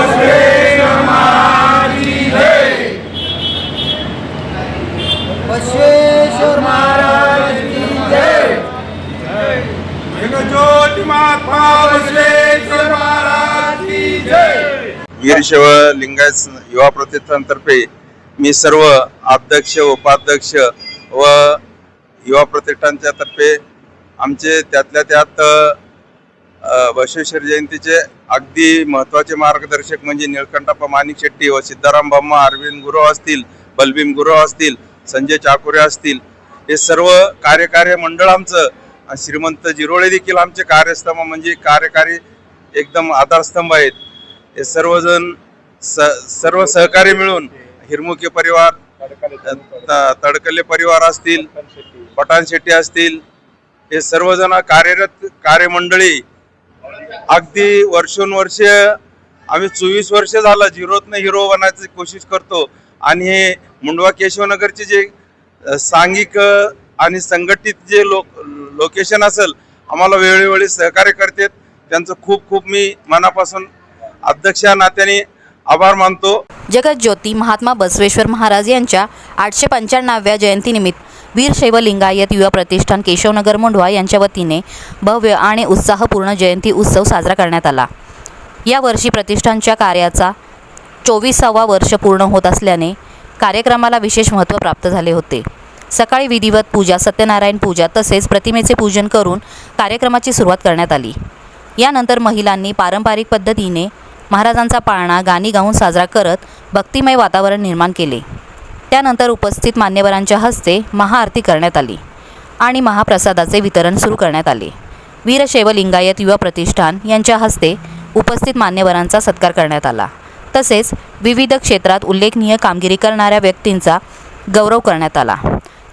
बसवेश्वर महाराज की जय। ज्योती महात्मा बसवेश्वर महाराज की जय। वीरशैव लिंगायत युवा प्रतिष्ठानतर्फे मी सर्व अध्यक्ष उपाध्यक्ष व युवा प्रतिष्ठानच्या तर्फे आमचे त्यातल्या त्यात बसवेश्वर जयंतीचे अगदी महत्त्वाचे मार्गदर्शक म्हणजे निळकंठप्पा माणिक शेट्टी व सिद्धाराम बाम्मा, अरविंद गुरव असतील, बलभीम गुरव असतील, संजय चाकुरे असतील, हे सर्व कार्यकारी मंडळ आमचं, श्रीमंत जिरोळे देखील आमचे कार्यस्तंभ म्हणजे कार्यकारी एकदम आधारस्तंभ आहेत. हे सर्वजण सर्व सहकारी मिळून हिरमुखे परिवार, तडकले परिवार असतील, पठाण शेट्टी असतील, हे सर्वजण कार्यरत कार्यमंडळी अगदी वर्षोनवर्ष आम्ही 24 वर्ष झालं झिरोतनं हिरो बनायची कोशिश करतो. आणि हे मुंडवा केशवनगरचे जे सांघिक आणि संघटित जे लोकेशन असेल आम्हाला वेळोवेळी सहकार्य करतात, त्यांचं खूप खूप मी मनापासून अध्यक्ष या नात्याने आभार मानतो. जगज्योती महात्मा बसवेश्वर महाराज यांच्या 895व्या जयंतीनिमित्त वीरशैव लिंगायत युवा प्रतिष्ठान केशवनगर मुंडवा यांच्या वतीने भव्य आणि उत्साहपूर्ण जयंती उत्सव साजरा करण्यात आला. यावर्षी प्रतिष्ठानच्या कार्याचा 24वा वर्ष पूर्ण होत असल्याने कार्यक्रमाला विशेष महत्त्व प्राप्त झाले होते. सकाळी विधिवत पूजा, सत्यनारायण पूजा तसेच प्रतिमेचे पूजन करून कार्यक्रमाची सुरुवात करण्यात आली. यानंतर महिलांनी पारंपरिक पद्धतीने महाराजांचा पाळणा गाणी गाऊन साजरा करत भक्तिमय वातावरण निर्माण केले. त्यानंतर उपस्थित मान्यवरांच्या हस्ते महाआरती करण्यात आली आणि महाप्रसादाचे वितरण सुरू करण्यात आले. वीरशैव लिंगायत युवा प्रतिष्ठान यांच्या हस्ते उपस्थित मान्यवरांचा सत्कार करण्यात आला. तसेच विविध क्षेत्रात उल्लेखनीय कामगिरी करणाऱ्या व्यक्तींचा गौरव करण्यात आला.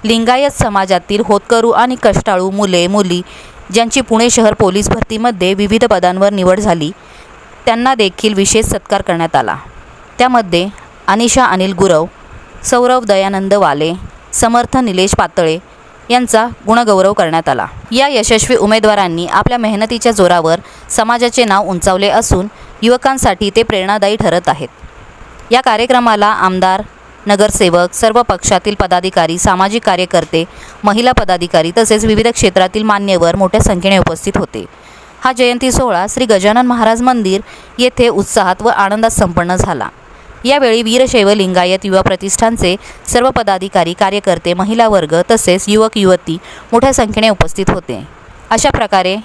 लिंगायत समाजातील होतकरू आणि कष्टाळू मुले मुली ज्यांची पुणे शहर पोलीस भरतीमध्ये विविध पदांवर निवड झाली त्यांना देखील विशेष सत्कार करण्यात आला. त्यामध्ये अनिशा अनिल गुरव, सौरव दयानंद वाले, समर्थ निलेश पातळे यांचा गुणगौरव करण्यात आला. या यशस्वी उमेदवारांनी आपल्या मेहनतीच्या जोरावर समाजाचे नाव उंचावले असून युवकांसाठी ते प्रेरणादायी ठरत आहेत. या कार्यक्रमाला आमदार, नगरसेवक, सर्व पक्षातील पदाधिकारी, सामाजिक कार्यकर्ते, महिला पदाधिकारी तसेच विविध क्षेत्रातील मान्यवर मोठ्या संख्येने उपस्थित होते. हा जयंती सोहळा श्री गजानन महाराज मंदिर येथे उत्साहात व आनंदात संपन्न झाला. यावेळी वीरशैव लिंगायत युवा प्रतिष्ठानचे सर्व पदाधिकारी, कार्यकर्ते, महिला वर्ग तसेच युवक युवती मोठ्या संख्येने उपस्थित होते. अशा प्रकारे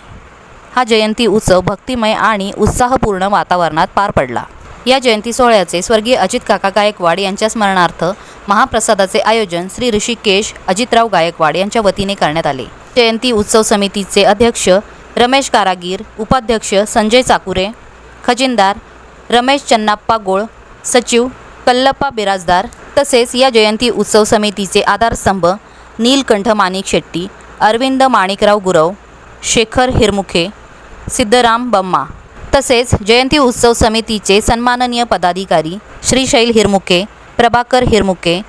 हा जयंती उत्सव भक्तिमय आणि उत्साहपूर्ण वातावरणात पार पडला. या जयंती सोहळ्याचे स्वर्गीय अजित काका गायकवाड यांच्या स्मरणार्थ महाप्रसादाचे आयोजन श्री ऋषिकेश अजितराव गायकवाड यांच्या वतीने करण्यात आले. जयंती उत्सव समितीचे अध्यक्ष रमेश कारागीर, उपाध्यक्ष संजय चाकुरे, खजिनदार रमेश चन्नाप्पा गोळ, सचिव कल्लप्पा बिराजदार तसेच या जयंती उत्सव समितीचे आधारस्तंभ नीलकंठ माणिक शेट्टी, अरविंद माणिकराव गुरव, शेखर हिरमुखे, सिद्धराम बम्मा तसेच जयंती उत्सव समितीचे सन्माननीय पदाधिकारी श्रीशैल हिरमुखे, प्रभाकर हिरमुखे,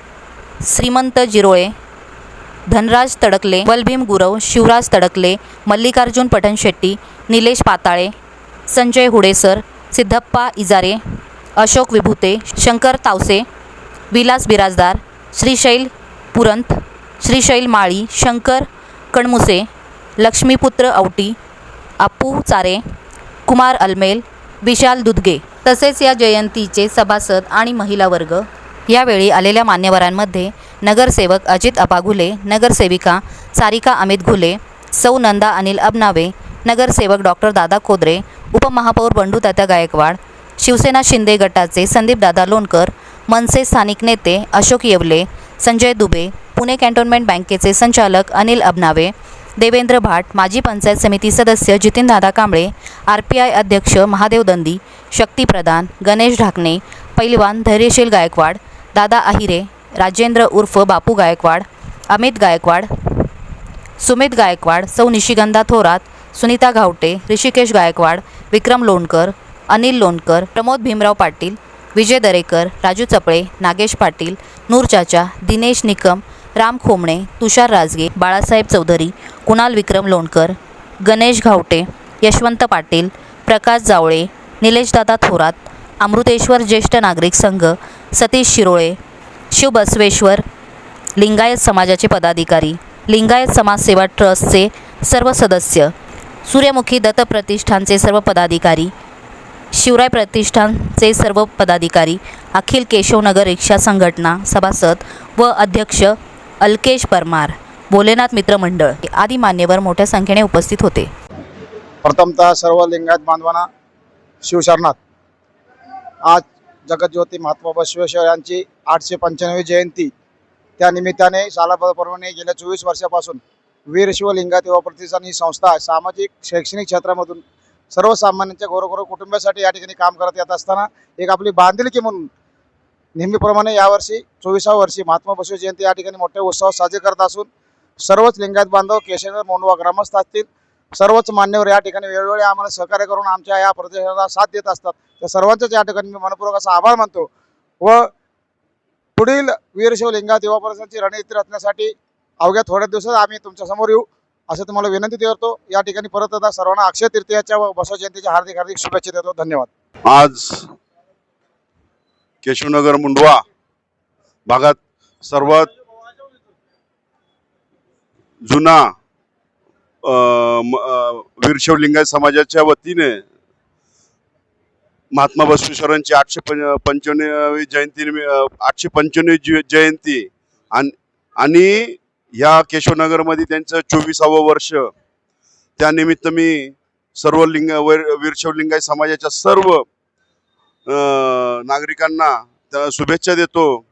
श्रीमंत जिरोळे, धनराज तडकले, बलभीम गुरव, शिवराज तडकले, मल्लिकार्जुन पठण शेट्टी, निलेश पाताळे, संजय हुडेसर, सिद्धप्पा इजारे, अशोक विभूते, शंकर तावसे, विलास बिराजदार, श्रीशैल पुरंत, श्रीशैल माळी, शंकर कणमुसे, लक्ष्मीपुत्र औटी, आपू चारे, कुमार अलमेल, विशाल दुधगे तसेच या जयंतीचे सभासद आणि महिला वर्ग. यावेळी आलेल्या मान्यवरांमध्ये नगरसेवक अजित अपाघुले, नगरसेविका सारिका अमित घुले, सौ नंदा अनिल अबनावे, नगरसेवक डॉक्टर दादा खोदरे, उपमहापौर बंडू तात्या गायकवाड, शिवसेना शिंदे गटाचे संदीप दादा लोणकर, मनसे स्थानिक नेते अशोक येवले, संजय दुबे, पुणे कॅन्टोन्मेंट बँकेचे संचालक अनिल अबनावे, देवेंद्र भाट, माजी पंचायत समिती सदस्य जितीनदादा कांबळे, RPI अध्यक्ष महादेव दंदी, शक्ती प्रधान, गणेश ढाकणे, पैलवान धैर्यशील गायकवाड, दादा आहिरे, राजेंद्र उर्फ बापू गायकवाड, अमित गायकवाड, सुमित गायकवाड, सौ निशिगंधा थोरात, सुनीता घावटे, ऋषिकेश गायकवाड, विक्रम लोणकर, अनिल लोणकर, प्रमोद भीमराव पाटील, विजय दरेकर, राजू चपळे, नागेश पाटील, नूर चाचा, दिनेश निकम, राम खोमणे, तुषार राजगे, बाळासाहेब चौधरी, कुणाल विक्रम लोणकर, गणेश घावटे, यशवंत पाटील, प्रकाश जावळे, निलेशदादा थोरात, अमृतेश्वर ज्येष्ठ नागरिक संघ, सतीश शिरोळे, शिवबसवेश्वर लिंगायत समाजाचे पदाधिकारी, लिंगायत समाजसेवा ट्रस्टचे सर्व सदस्य, सूर्यमुखी दत्त प्रतिष्ठानचे सर्व पदाधिकारी, शिवराय प्रतिष्ठानचे सर्व पदाधिकारी, अखिल केशवनगर रिक्षा संघटना सभासद व अध्यक्ष अलकेश परमार, भोलेनाथ मित्र मंडळ आदी मान्यवर मोठ्या संख्येने उपस्थित होते. प्रथमतः सर्व लिंगायत बांधवांना शिवशरणात. आज जगज्योती महात्मा बसवेश्वर यांची 895वी जयंती. त्या निमित्ताने सालाप्रमाणे गेल्या 24 वर्षापासून वीरशिव लिंगायत युवा प्रतिष्ठान ही संस्था सामाजिक शैक्षणिक क्षेत्रामधून सर्वसामान्यांच्या गोरगोर कुटुंबासाठी या ठिकाणी काम करत येत असताना एक आपली बांधिलकी म्हणून नेहमीप्रमाणे यावर्षी 24व्या वर्षी महात्मा बसवेश्वर जयंती या ठिकाणी मोठ्या उत्सवात साजरी करत असून सर्वच लिंगायत बांधव, केशवनगर मोंढवा ग्रामस्थ असतील, सर्वच मान्यवर या ठिकाणी वेळोवेळी आम्हाला सहकार्य करून आमच्या या प्रतिष्ठानाला साथ देत असतात. त्या सर्वांचंच या ठिकाणी मी मनपूर्वक असा आभार मानतो व पुढील वीरशिव लिंगायत युवा परिषदेची रणनीती रचण्यासाठी अवघ्या थोड्या दिवसात आम्ही तुमच्यासमोर येऊ असं तुम्हाला विनंती करतो. या ठिकाणी परत एकदा सर्वांना अक्षय तृतीयाच्या व बसव जयंतीच्या हार्दिक हार्दिक शुभेच्छा देतो. धन्यवाद. आज केशवनगर मुंढवा भागात सर्वात जुना वीरशैव लिंगायत समाजाच्या वतीने महात्मा बसवेश्वरांची 895वी जयंती आणि या केशवनगरमध्ये त्यांचं 24वं वर्ष. त्यानिमित्त मी सर्व वीरशैव लिंगायत समाजाच्या सर्व नागरिकांना शुभेच्छा देतो.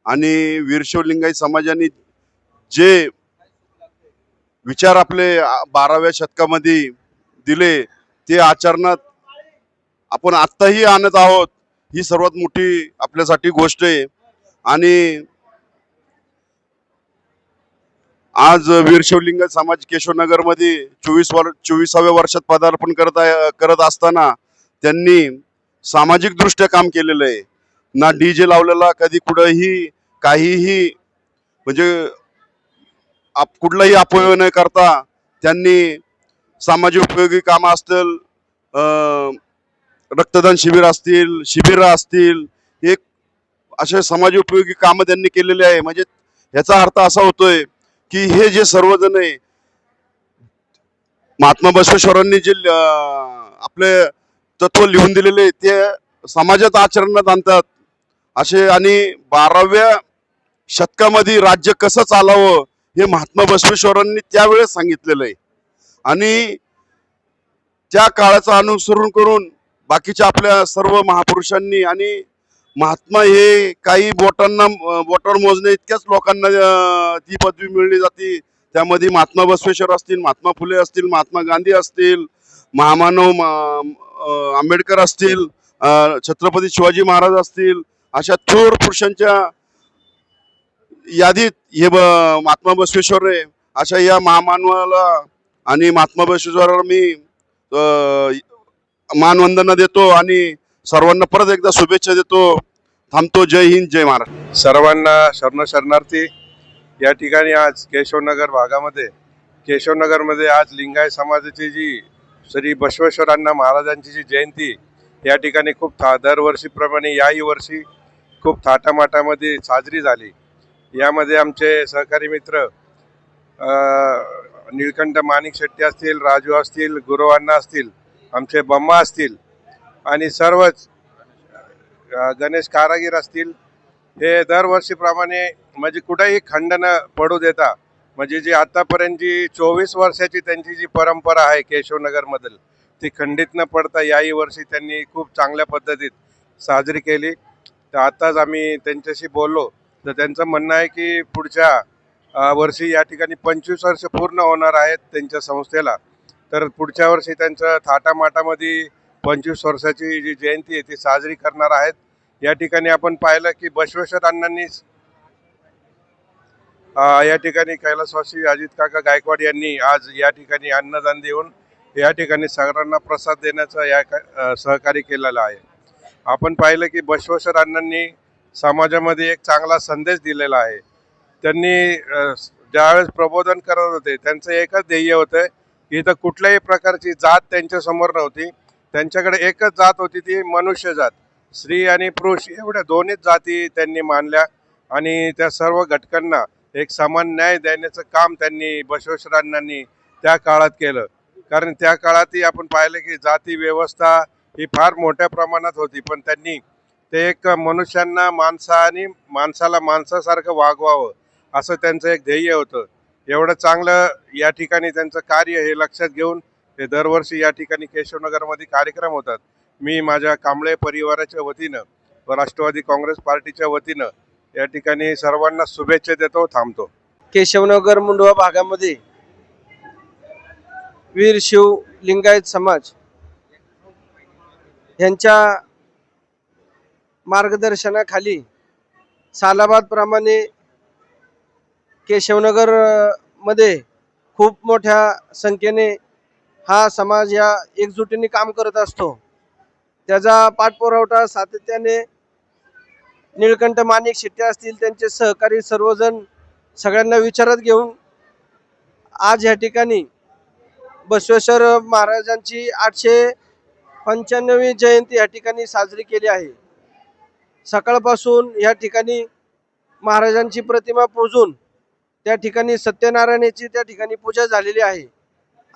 आणि वीरशैव लिंगायत समाजाने जे विचार आपले 12व्या शतकामध्ये दिले ते आचरणात आपण आत्ताही आणत आहोत. ही सर्वात मोठी आपल्यासाठी गोष्ट आहे. आणि आज वीरशैव लिंगायत समाज केशवनगरमध्ये 24व्या वर्षात पदार्पण करत असताना त्यांनी सामाजिक दृष्ट्या काम केलेलं आहे. ना डीजे लावलेला, कधी कुठंही काहीही म्हणजे कुठलाही अपव्यय न करता त्यांनी सामाजिक उपयोगी कामं असतील, रक्तदान शिबिरं असतील, एक असे समाज उपयोगी कामं त्यांनी केलेले आहे. म्हणजे याचा अर्थ असा होतोय की हे जे सर्वजण आहे महात्मा बसवेश्वरांनी जे आपले तत्व लिहून दिलेले ते समाजात आचरणात आणतात असे. आणि 12व्या शतकामध्ये राज्य कसं चालावं हे महात्मा बसवेश्वरांनी त्यावेळेस सांगितलेलं आहे. आणि त्या काळाचं अनुसरण करून बाकीच्या आपल्या सर्व महापुरुषांनी आणि महात्मा हे काही बोटावर मोजणे इतक्याच लोकांना ती पदवी मिळली जाते. त्यामध्ये महात्मा बसवेश्वर असतील, महात्मा फुले असतील, महात्मा गांधी असतील, महामानव आंबेडकर असतील, छत्रपती शिवाजी महाराज असतील, अशा थोर पुरुषांच्या यादीत हे महात्मा बसवेश्वर आहे. अशा या महामानवाला आणि महात्मा बसवेश्वराला मी मानवंदना देतो आणि सर्वांना परत एकदा शुभेच्छा देतो. थांबतो. जय हिंद, जय महाराष्ट्र. सर्वांना शरणार्थी. या ठिकाणी आज केशवनगरमध्ये आज लिंगायत समाजाची जी श्री बसवेश्वरांना महाराजांची जी जयंती या ठिकाणी खूप दरवर्षीप्रमाणे याही वर्षी खूप थाटामाटामध्ये साजरी झाली. यामध्ये आमचे सहकारी मित्र निळकंठ माणिक शेट्टी असतील, राजू असतील, गुरुवांना असतील, आमचे बम्मा असतील आणि सर्वच गणेश कारागीर असतील. हे दरवर्षीप्रमाणे म्हणजे कुठेही खंड न पडू देता म्हणजे जी आतापर्यंत जी 24 वर्षाची त्यांची जी परंपरा आहे केशवनगरमधील ती खंडित न पडता याही वर्षी त्यांनी खूप चांगल्या पद्धतीत साजरी केली. तर आताच आम्ही त्यांच्याशी बोललो तर त्यांचं म्हणणं आहे की पुढच्या वर्षी या ठिकाणी 25 वर्ष पूर्ण होणार आहेत त्यांच्या संस्थेला. तर पुढच्या वर्षी त्यांचं थाटामाटामध्ये 25 वर्षाची जी जयंती आहे ती साजरी करणार आहेत. या ठिकाणी आपण पाहिलं की बसवेश्वर अण्णांनी या ठिकाणी कैलासवासी अजित काका गायकवाड यांनी आज या ठिकाणी अन्नदान देऊन या ठिकाणी सगळ्यांना प्रसाद देण्याचं या सहकार्य केलेलं आहे. आपण पाहिलं की बसवेश्वर अण्णांनी समाजामध्ये एक चांगला संदेश दिलेला आहे. त्यांनी ज्यावेळेस प्रबोधन करत होते त्यांचं एकच ध्येय होतं की इथं कुठल्याही प्रकारची जात त्यांच्यासमोर नव्हती. त्यांच्याकडे एकच जात होती ती मनुष्य जात. स्त्री आणि पुरुष एवढ्या दोन्हीच जाती त्यांनी मानल्या आणि त्या सर्व घटकांना एक समान न्याय देण्याचं काम त्यांनी बसवेश्वरांनी त्या काळात केलं. कारण त्या काळातही आपण पाहिलं की जाती व्यवस्था ही फार मोठ्या प्रमाणात होती, पण त्यांनी ते एक मनुष्यांना माणसाला माणसासारखं वागवावं असं त्यांचं एक ध्येय होतं. एवढं चांगलं या ठिकाणी त्यांचं कार्य हे लक्षात घेऊन ते दरवर्षी या ठिकाणी केशवनगरमध्ये कार्यक्रम होतात. मी माझ्या कांबळे परिवाराच्या वतीनं व राष्ट्रवादी काँग्रेस पार्टीच्या वतीनं या ठिकाणी सर्वांना शुभेच्छा देतो. थांबतो. केशवनगर मुंडवा भागामध्ये वीर शिव लिंगायत समाज यांच्या मार्गदर्शनाखाली सालाबाद प्रमाणे केशवनगर मध्ये खूप मोठ्या संख्येने हा समाज या एकजुटीने काम करत असतो. त्याचा पाठपुरावठा सातत्याने निळकंठ माणिक शेट्टी असतील, त्यांचे सहकारी सर्वजण सगळ्यांना विचारात घेऊन आज या ठिकाणी बसवेश्वर महाराजांची 895वी जयंती या ठिकाणी साजरी केली आहे. सकाळपासून या ठिकाणी महाराजांची प्रतिमा पूजून त्या ठिकाणी सत्यनारायणाची त्या ठिकाणी पूजा झालेली आहे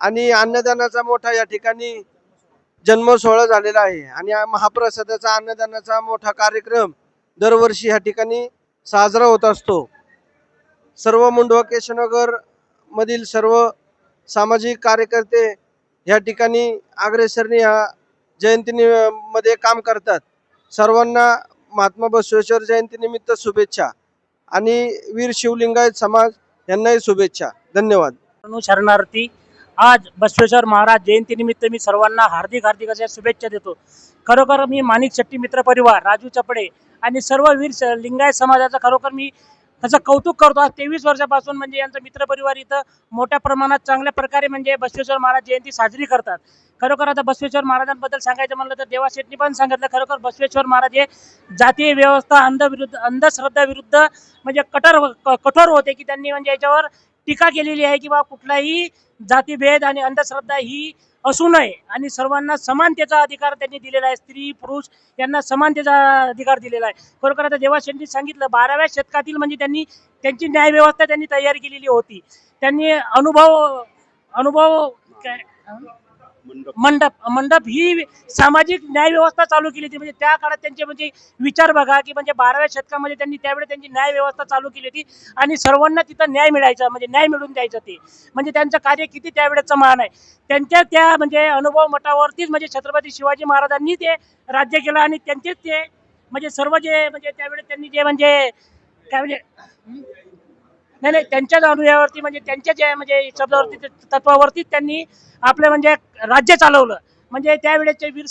आणि अन्नदानाचा मोठा या ठिकाणी जन्म सोहळा झालेला आहे आणि महाप्रसादाचा अन्नदानाचा मोठा कार्यक्रम दरवर्षी या ठिकाणी साजरा होत असतो. सर्व मुंडवा केशवनगर मधील सर्व सामाजिक कार्यकर्ते या ठिकाणी अग्रेसरने या जयंतीमध्ये काम करतात. सर्वांना महात्मा बसवेश्वर जयंतीनिमित्त शुभेच्छा आणि वीर शिवलिंगायत समाज यांनाही शुभेच्छा. धन्यवाद. शरणार्थी आज बसवेश्वर महाराज जयंतीनिमित्त मी सर्वांना हार्दिक अशा शुभेच्छा देतो. खरोखर मी माणिक शेट्टी मित्र परिवार, राजू चपडे आणि सर्व वीर लिंगायत समाजाचं खरोखर मी त्याचं कौतुक करतो. आज 23 वर्षापासून म्हणजे यांचा मित्रपरिवार इथं मोठ्या प्रमाणात चांगल्या प्रकारे म्हणजे बसवेश्वर महाराज जयंती साजरी करतात. खरोखर आता बसवेश्वर महाराजांबद्दल सांगायचं म्हणलं तर देवा शेट्टी पण सांगितलं, खरोखर बसवेश्वर महाराज हे जातीय व्यवस्था अंधश्रद्धा विरुद्ध म्हणजे कठोर होते की त्यांनी म्हणजे याच्यावर टीका केलेली आहे की बा कुठलाही जातीभेद आणि अंधश्रद्धा ही असू नये आणि सर्वांना समानतेचा अधिकार त्यांनी दिलेला आहे. स्त्री पुरुष यांना समानतेचा अधिकार दिलेला आहे. खरोखर आता देवा शेट्टी सांगितलं 12व्या शतकातील म्हणजे त्यांनी त्यांची न्याय व्यवस्था त्यांनी तयार केलेली होती. त्यांनी अनुभव मंडप ही सामाजिक न्याय व्यवस्था चालू केली होती. म्हणजे त्या काळात त्यांचे म्हणजे विचार बघा की म्हणजे 12व्या शतकामध्ये त्यांनी त्यावेळी त्यांची न्याय व्यवस्था चालू केली होती आणि सर्वांना तिथं न्याय मिळायचा, म्हणजे न्याय मिळवून द्यायचं. ते म्हणजे त्यांचं कार्य किती त्यावेळेचं महान आहे. त्यांच्या त्या म्हणजे अनुभव मठावरतीच म्हणजे छत्रपती शिवाजी महाराजांनी ते राज्य केलं आणि त्यांचेच ते म्हणजे सर्व जे म्हणजे त्यावेळेस त्यांनी जे म्हणजे काय म्हणजे नाही त्यांच्याच अनुभवावरती म्हणजे त्यांच्या जे म्हणजे शब्दावरती तत्वावरती त्यांनी आपलं म्हणजे राज्य चालवलं. म्हणजे त्यावेळेचे वीर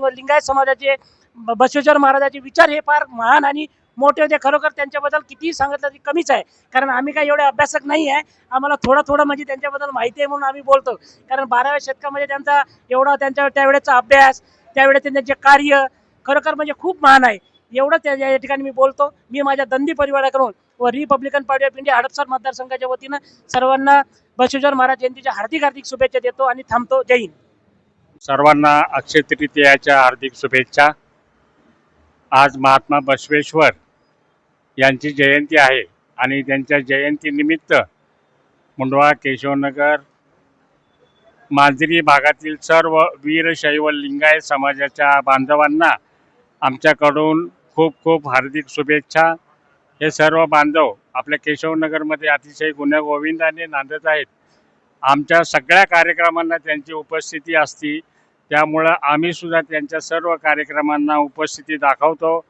लिंगायत समाजाचे बसवेश्वर महाराजांचे विचार हे फार महान आणि मोठे होते. खरोखर त्यांच्याबद्दल कितीही सांगितलं तरी कमीच आहे, कारण आम्ही काय एवढे अभ्यासक नाही आहे. आम्हाला थोडं म्हणजे त्यांच्याबद्दल माहिती आहे म्हणून आम्ही बोलतो. कारण 12व्या शतकामध्ये त्यांचा एवढा त्यांच्या त्यावेळेचा अभ्यास, त्यावेळेस त्यांचे कार्य खरोखर म्हणजे खूप महान आहे. एवढंच या ठिकाणी मी बोलतो. मी माझ्या दंदी परिवाराकडून व Republican party of India Hadapsar मतदारसंघाच्या वतीनं सर्वांना बसवेश्वर महाराज जयंतीच्या हार्दिक शुभेच्छा देतो आणि थांबतो. जय हिंद. सर्वांना अक्षय तृतीयाच्या हार्दिक शुभेच्छा. आज महात्मा बसवेश्वर यांची जयंती आहे आणि त्यांच्या जयंतीनिमित्त मुंडवा केशवनगर मांजरी भागातील सर्व वीरशैव लिंगायत समाजाच्या बांधवांना आमच्याकडून खूप हार्दिक शुभेच्छा. हे सर्व बांधव आपल्या केशवनगरमध्ये अतिशय गुण्यागोविंदाने नांदत आहेत. आमच्या सगळ्या कार्यक्रमांना त्यांची उपस्थिती असते, त्यामुळं आम्ही सुद्धा त्यांच्या सर्व कार्यक्रमांना उपस्थिती दाखवतो.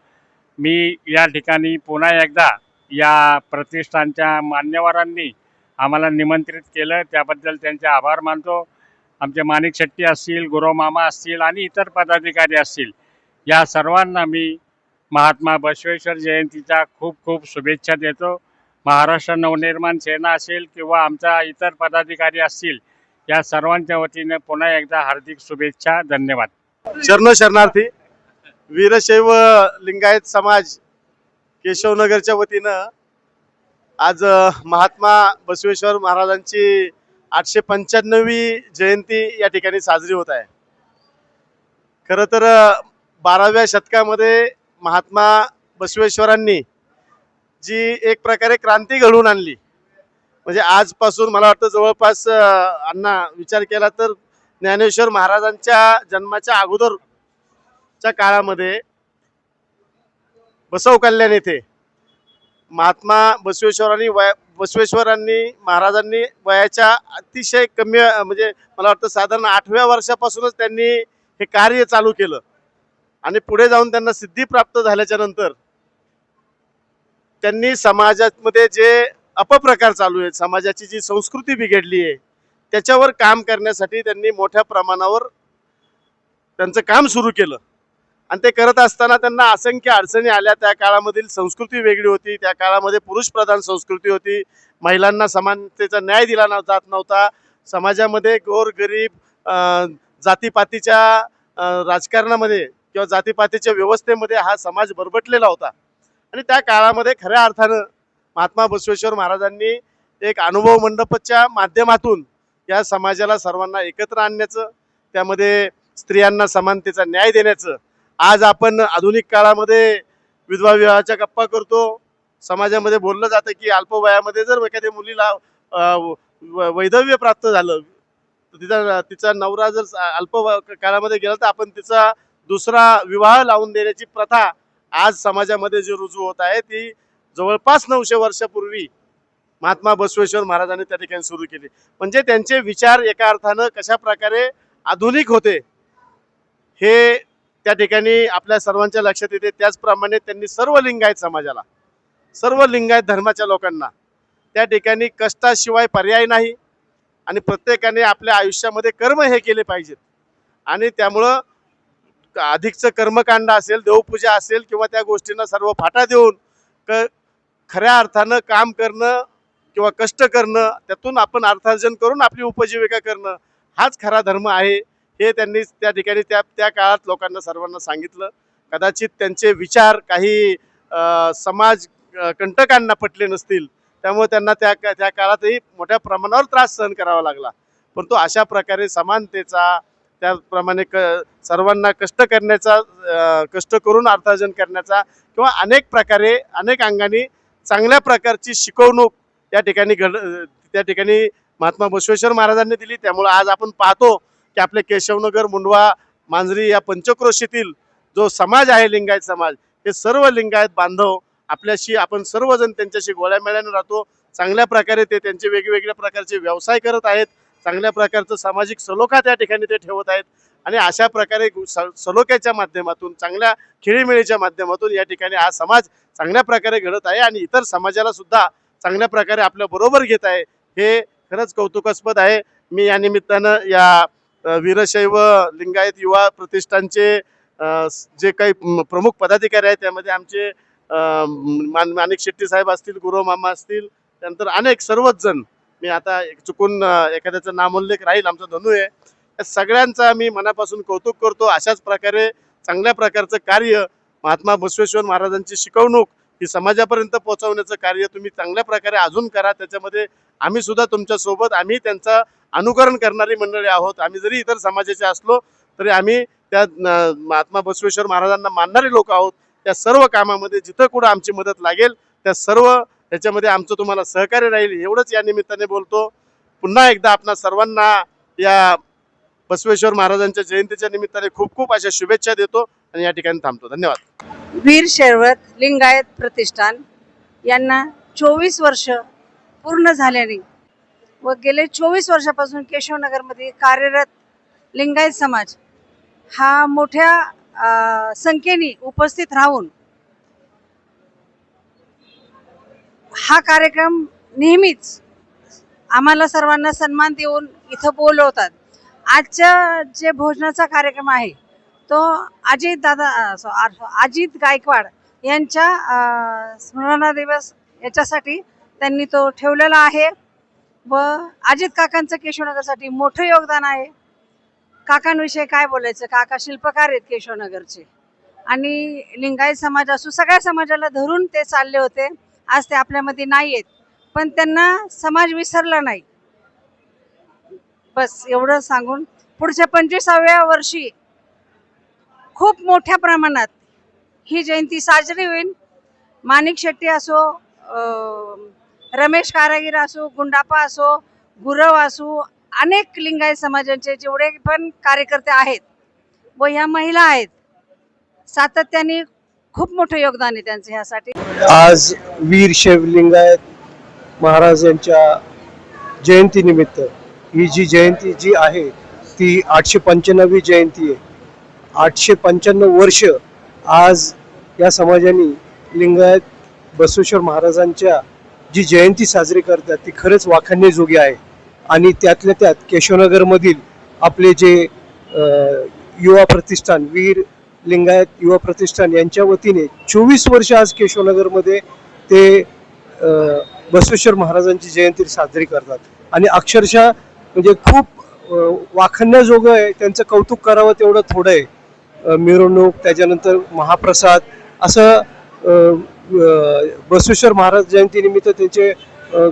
मी या ठिकाणी पुन्हा एकदा या प्रतिष्ठानच्या मान्यवरांनी आम्हाला निमंत्रित केलं त्याबद्दल त्यांचे आभार मानतो. आमचे माणिक शेट्टी असतील, गुरुमामा असतील आणि इतर पदाधिकारी असतील, या सर्वांना मी महात्मा बसवेश्वर जयंतीच्या खूप शुभेच्छा देतो. महाराष्ट्र नवनिर्माण सेना असेल किंवा आमचा इतर पदाधिकारी असतील, या सर्वांच्या वतीने पुन्हा एकदा हार्दिक शुभेच्छा. धन्यवाद. शरणार्थी वीरशैव लिंगायत समाज केशवनगरच्या वतीनं आज महात्मा बसवेश्वर महाराजांची 895वी जयंती या ठिकाणी साजरी होत आहे. खरं तर 12व्या शतकामध्ये महात्मा बसवेश्वरांनी जी एक प्रकारे क्रांती घडवून आणली, म्हणजे आजपासून मला वाटतं जवळपास अण्णा विचार केला तर ज्ञानेश्वर महाराजांच्या जन्माच्या अगोदरच्या काळामध्ये बसव कल्याण येथे महात्मा बसवेश्वरांनी महाराजांनी वयाच्या अतिशय कमी म्हणजे मला वाटतं साधारण 8व्या वर्षापासूनच त्यांनी हे कार्य चालू केलं आणि पुढे जाऊन त्यांना सिद्धी प्राप्त झाल्याच्या नंतर त्यांनी समाजामध्ये जे अपप्रकार चालू आहेत, समाजाची जी संस्कृती बिघडली आहे त्याच्यावर काम करण्यासाठी त्यांनी मोठ्या प्रमाणावर त्यांचं काम सुरू केलं आणि ते करत असताना त्यांना असंख्य अडचणी आल्या. त्या काळामधील संस्कृती वेगळी होती, त्या काळामध्ये पुरुष प्रधान संस्कृती होती, महिलांना समानतेचा न्याय दिला जात नव्हता, समाजामध्ये गोरगरीब जातीपातीच्या राजकारणामध्ये किंवा जातीपातीच्या व्यवस्थेमध्ये हा समाज बरबटलेला होता. आणि त्या काळामध्ये खऱ्या अर्थानं महात्मा बसवेश्वर महाराजांनी एक अनुभव मंडपच्या माध्यमातून या समाजाला सर्वांना एकत्र आणण्याचं, त्यामध्ये स्त्रियांना समानतेचा न्याय देण्याचं. आज आपण आधुनिक काळामध्ये विधवा विवाहाच्या गप्पा करतो, समाजामध्ये बोललं जातं की अल्पवयामध्ये जर एखाद्या मुलीला वैधव्य प्राप्त झालं, तिचा नवरा जर अल्प काळामध्ये गेला तर आपण तिचा दुसरा विवाह लावून देण्याची प्रथा आज समाजामध्ये जी रुजू होत आहे ती जवळपास 900 वर्षापूर्वी महात्मा बसवेश्वर महाराजांनी त्या ठिकाणी सुरू केली. म्हणजे त्यांचे विचार एका अर्थानं कशा प्रकारे आधुनिक होते हे त्या ठिकाणी आपल्या सर्वांच्या लक्षात येते. त्याचप्रमाणे त्यांनी सर्व लिंगायत समाजाला, सर्व लिंगायत धर्माच्या लोकांना त्या ठिकाणी कष्टाशिवाय पर्याय नाही आणि प्रत्येकाने आपल्या आयुष्यामध्ये कर्म हे केले पाहिजेत आणि त्यामुळं अधिकचं कर्मकांड असेल, देवपूजा असेल किंवा त्या गोष्टींना सर्व फाटा देऊन खऱ्या अर्थानं काम करणं किंवा कष्ट करणं, त्यातून आपण अर्थार्जन करून आपली उपजीविका करणं हाच खरा धर्म आहे हे त्यांनी त्या ठिकाणी त्या काळात लोकांना सर्वांना सांगितलं. कदाचित त्यांचे विचार काही समाज कंटकांना पटले नसतील, त्यामुळे त्यांना त्या काळातही मोठ्या प्रमाणावर त्रास सहन करावा लागला. परंतु अशा प्रकारे समानतेचा, त्याप्रमाणे सर्वांना कष्ट करण्याचा, कष्ट करून अर्थार्जन करण्याचा किंवा अनेक प्रकारे अनेक अंगाने चांगल्या प्रकारची शिकवणूक त्या ठिकाणी महात्मा बसवेश्वर महाराजांनी दिली. त्यामुळे आज आपण पाहतो की आपले केशवनगर, मुंढवा, मांजरी या पंचक्रोशीतील जो समाज आहे लिंगायत समाज, हे सर्व लिंगायत बांधव आपल्याशी, आपण सर्वजण त्यांच्याशी गोळ्यामेळ्याने राहतो. चांगल्या प्रकारे ते त्यांचे वेगवेगळ्या प्रकारचे व्यवसाय करत आहेत, चांगल्या प्रकारचं सामाजिक सलोखा त्या ठिकाणी ते ठेवत आहेत आणि अशा प्रकारे सलोख्याच्या माध्यमातून, चांगल्या खेळीमेळीच्या माध्यमातून या ठिकाणी हा समाज चांगल्या प्रकारे घडत आहे आणि इतर समाजाला सुद्धा चांगल्या प्रकारे आपल्या बरोबर घेत आहे. हे खरंच कौतुकास्पद आहे. मी या निमित्तानं या वीरशैव लिंगायत युवा प्रतिष्ठानचे जे काही प्रमुख पदाधिकारी आहेत त्यामध्ये आमचे माणिक शेट्टी साहेब असतील, गुरव मामा असतील, त्यानंतर अनेक सर्वच जण, मी आता चुकून एखाद्याचा नामोल्लेख राहील, आमचा धनू आहे, या सगळ्यांचा मी मनापासून कौतुक करतो. अशाच प्रकारे चांगल्या प्रकारचं कार्य, महात्मा बसवेश्वर महाराजांची शिकवणूक ही समाजापर्यंत पोहोचवण्याचं कार्य तुम्ही चांगल्या प्रकारे अजून करा. त्याच्यामध्ये आम्ही सुद्धा तुमच्या सोबत, आम्ही त्यांचं अनुकरण करणारी मंडळी आहोत. आम्ही जरी इतर समाजाचे असलो तरी आम्ही त्या महात्मा बसवेश्वर महाराजांना मानणारे लोक आहोत. त्या सर्व कामामध्ये जिथं कुठं आमची मदत लागेल त्या सर्व त्याच्यामध्ये आमचं तुम्हाला सहकार्य राहील एवढंच या निमित्ताने बोलतो. पुन्हा एकदा आपणा सर्वांना या बसवेश्वर महाराजांच्या जयंतीच्या निमित्ताने खूप खूप अशा शुभेच्छा देतो आणि या ठिकाणी थांबतो. धन्यवाद. वीरशैव लिंगायत प्रतिष्ठान यांना 24 वर्ष पूर्ण झाल्याने व गेले 24 वर्षापासून केशवनगरमध्ये कार्यरत लिंगायत समाज हा मोठ्या संख्येने उपस्थित राहून हा कार्यक्रम नेहमीच आम्हाला सर्वांना सन्मान देऊन इथं बोलवतात. आजचा जे भोजनाचा कार्यक्रम आहे तो अजित गायकवाड यांच्या स्मरणदिवस याच्यासाठी त्यांनी तो ठेवलेला आहे व अजित काकांचं केशवनगरसाठी मोठं योगदान आहे. काकांविषयी काय बोलायचं, काका शिल्पकार आहेत केशवनगरचे आणि लिंगायत समाज असो सगळ्या समाजाला धरून ते चालले होते. आज ते आपल्यामध्ये नाही आहेत पण त्यांना समाज विसरला नाही. बस एवढं सांगून पुढच्या 25व्या वर्षी खूप मोठ्या प्रमाणात ही जयंती साजरी होईल. माणिक शेट्टी असो, रमेश कारागीर असो, गुंडापा असो, गुरव असो, अनेक लिंगायत समाजाचे जेवढे पण कार्यकर्ते आहेत व ह्या महिला आहेत, सातत्याने खूप मोठं योगदान आहे त्यांचं ह्यासाठी. आज वीर शैव लिंगायत महाराज यांच्या जयंतीनिमित्त ही जी जयंती जी आहे ती 895वी जयंती आहे. 895 वर्ष आज या समाजाने लिंगायत बसवेश्वर महाराजांच्या जी जयंती साजरी करतात ती खरंच वाखाणण्याजोगी आहे. आणि त्यातल्या त्यात केशवनगरमधील आपले जे युवा प्रतिष्ठान, वीर लिंगायत युवा प्रतिष्ठान यांच्या वतीने 24 वर्ष आज केशवनगरमध्ये ते बसवेश्वर महाराजांची जयंती साजरी करतात. आणि अक्षरशः म्हणजे खूप वाखाणण्याजोगं आहे. त्यांचं कौतुक करावं तेवढं थोडं आहे. मिरवणूक, त्याच्यानंतर महाप्रसाद, असं बसवेश्वर महाराज जयंतीनिमित्त त्यांचे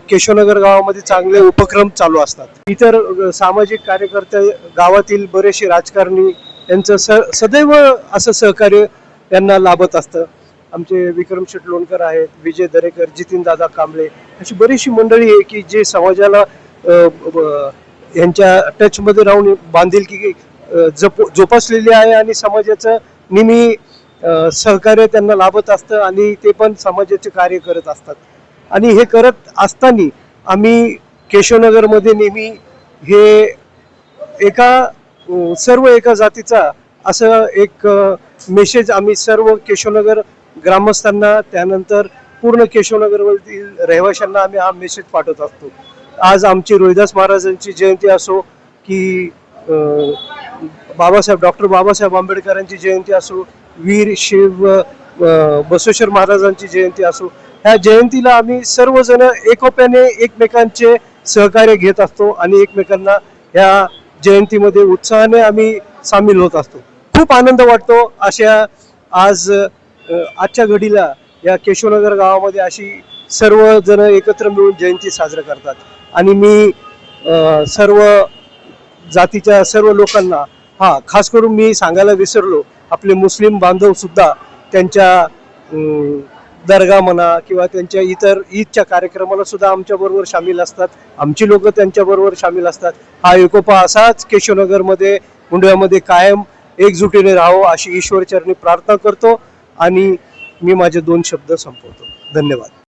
केशवनगर गावामध्ये चांगले उपक्रम चालू असतात. इतर सामाजिक कार्यकर्ते, गावातील बरेचसे राजकारणी यांचं सदैव असं सहकार्य यांना लाभत असतं. आमचे विक्रम शेट लोणकर आहेत, विजय दरेकर, जितीन दादा कांबळे, अशी बरीचशी मंडळी आहे की जे समाजाला यांच्या टचमध्ये राहून बांधिलकी जोपासलेली आहे आणि समाजाचं नेहमी सहकार्य त्यांना लाभत असतं आणि ते पण समाजाचे कार्य करत असतात. आणि हे करत असताना आम्ही केशवनगरमध्ये नेहमी हे सर्व एका जातीचा असं एक मेसेज आम्ही सर्व केशवनगर ग्रामस्थांना, त्यानंतर पूर्ण केशवनगरवरील रहिवाशांना आम्ही हा मेसेज पाठवत असतो. आज आमची रोहिदास महाराजांची जयंती असो की डॉक्टर बाबासाहेब आंबेडकरांची जयंती असो, वीर शिव बसवेश्वर महाराजांची जयंती असो, ह्या जयंतीला आम्ही सर्वजण एकोप्याने एकमेकांचे सहकार्य घेत असतो आणि एकमेकांना ह्या जयंतीमध्ये उत्साहाने आम्ही सामील होत असतो. खूप आनंद वाटतो. आजच्या घडीला या केशवनगर गावामध्ये अशी सर्वजण एकत्र मिळून जयंती साजरा करतात. आणि मी सर्व जातीच्या सर्व लोकांना, खास करून मी सांगायला विसरलो, आपले मुस्लिम बांधव सुद्धा त्यांच्या दर्गा म्हणा किंवा त्यांच्या इतर ईदच्या कार्यक्रमाला सुद्धा आमच्याबरोबर सामील असतात. आमची लोक त्यांच्याबरोबर सामील असतात. हा एकोपा असाच केशवनगरमध्ये, मुंडव्यामध्ये कायम एकजुटीने राहावं अशी ईश्वरचरणी प्रार्थना करतो आणि मी माझे 2 शब्द संपवतो. धन्यवाद.